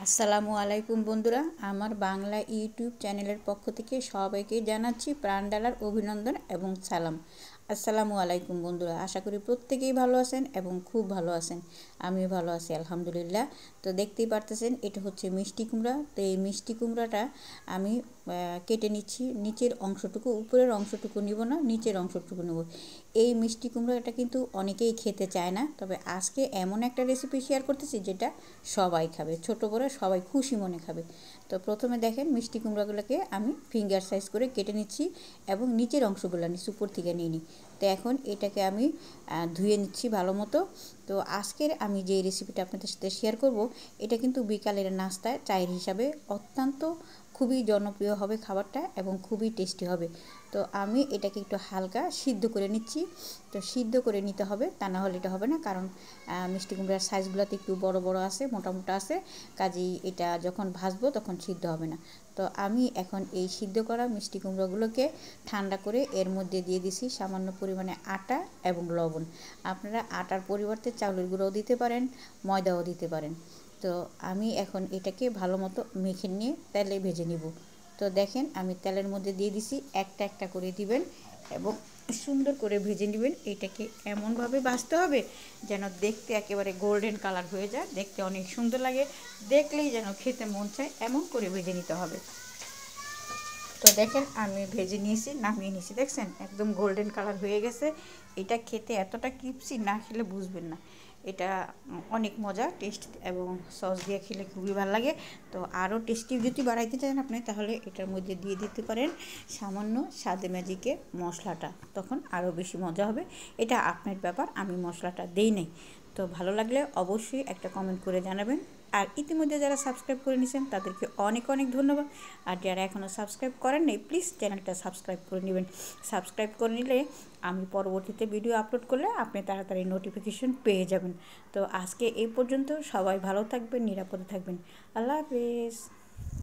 আসসালামু আলাইকুম বন্ধুরা, আমার বাংলা ইউটিউব চ্যানেলের পক্ষ থেকে সবাইকে জানাচ্ছি প্রাণ ঢালার অভিনন্দন এবং সালাম। আসসালামু আলাইকুম বন্ধুরা, আশা করি প্রত্যেকেই ভালো আছেন এবং খুব ভালো আছেন। আমিও ভালো আছি আলহামদুলিল্লাহ। তো দেখতেই পারতেছেন এটা হচ্ছে মিষ্টি কুমড়া। তো এই মিষ্টি কুমড়াটা আমি কেটে নিচ্ছি। নিচের অংশটুকু, উপরের অংশটুকু নিব না, নিচের অংশটুকু নেব। এই মিষ্টি কুমড়াটা কিন্তু অনেকেই খেতে চায় না, তবে আজকে এমন একটা রেসিপি শেয়ার করতেছি যেটা সবাই খাবে, ছোট বড় সবাই খুশি মনে খাবে। তো প্রথমে দেখেন মিষ্টি কুমড়াগুলোকে আমি ফিঙ্গার সাইজ করে কেটে নিচ্ছি এবং নিচের অংশগুলো নিচ্ছি, উপর থেকে নিয়ে নিই। তো এখন এটাকে আমি ধুয়ে নিচ্ছি ভালো মতো। তো আজকের আমি যে রেসিপিটা আপনাদের সাথে শেয়ার করব, এটা কিন্তু বিকালের নাস্তায় চায়ের হিসাবে অত্যন্ত খুবই জনপ্রিয় হবে খাবারটা এবং খুবই টেস্টি হবে। তো আমি এটাকে একটু হালকা সিদ্ধ করে নিচ্ছি। তো সিদ্ধ করে নিতে হবে, তা না হলে এটা হবে না, কারণ মিষ্টি কুমড়ার সাইজগুলোতে একটু বড় বড় আছে, মোটা মোটা আছে, কাজেই এটা যখন ভাজবো তখন সিদ্ধ হবে না। তো আমি এখন এই সিদ্ধ করা মিষ্টি কুমড়োগুলোকে ঠান্ডা করে এর মধ্যে দিয়ে দিছি সামান্য পরিমাণে আটা এবং লবণ। আপনারা আটার পরিবর্তে চাউলের গুঁড়োও দিতে পারেন, ময়দাও দিতে পারেন। তো আমি এখন এটাকে ভালো মতো মেখে নিয়ে তেলে ভেজে নিব। তো দেখেন আমি তেলের মধ্যে দিয়ে দিছি, একটা একটা করে দিবেন এবং সুন্দর করে ভেজে নেবেন। এটাকে এমনভাবে ভাজতে হবে যেন দেখতে একেবারে গোল্ডেন কালার হয়ে যায়, দেখতে অনেক সুন্দর লাগে, দেখলেই যেন খেতে মন চায়, এমন করে ভেজে নিতে হবে। তো দেখেন আমি ভেজে নিয়েছি, নামিয়ে নিয়েছি, দেখছেন একদম গোল্ডেন কালার হয়ে গেছে। এটা খেতে এতটা ক্রিপসি, না খেলে বুঝবেন না। এটা অনেক মজা টেস্ট এবং সস দিয়ে খেলে খুবই ভালো লাগে। তো আরও টেস্টি যদি বাড়াইতে চান আপনি, তাহলে এটার মধ্যে দিয়ে দিতে পারেন সামান্য স্বাদে ম্যাজিকের মশলাটা, তখন আরও বেশি মজা হবে। এটা আপনার ব্যাপার, আমি মশলাটা দেই নাই। তো ভালো লাগলে অবশ্যই একটা কমেন্ট করে জানাবেন। আর ইতিমধ্যে যারা সাবস্ক্রাইব করে নিয়েছেন তাদেরকে অনেক অনেক ধন্যবাদ। আর যারা এখনও সাবস্ক্রাইব করেন নাই, প্লিজ চ্যানেলটা সাবস্ক্রাইব করে নেবেন। সাবস্ক্রাইব করে নিলে আমি পরবর্তীতে ভিডিও আপলোড করলে আপনি তাড়াতাড়ি নোটিফিকেশন পেয়ে যাবেন। তো আজকে এই পর্যন্ত, সবাই ভালো থাকবেন, নিরাপদে থাকবেন। আল্লাহ হাফেজ।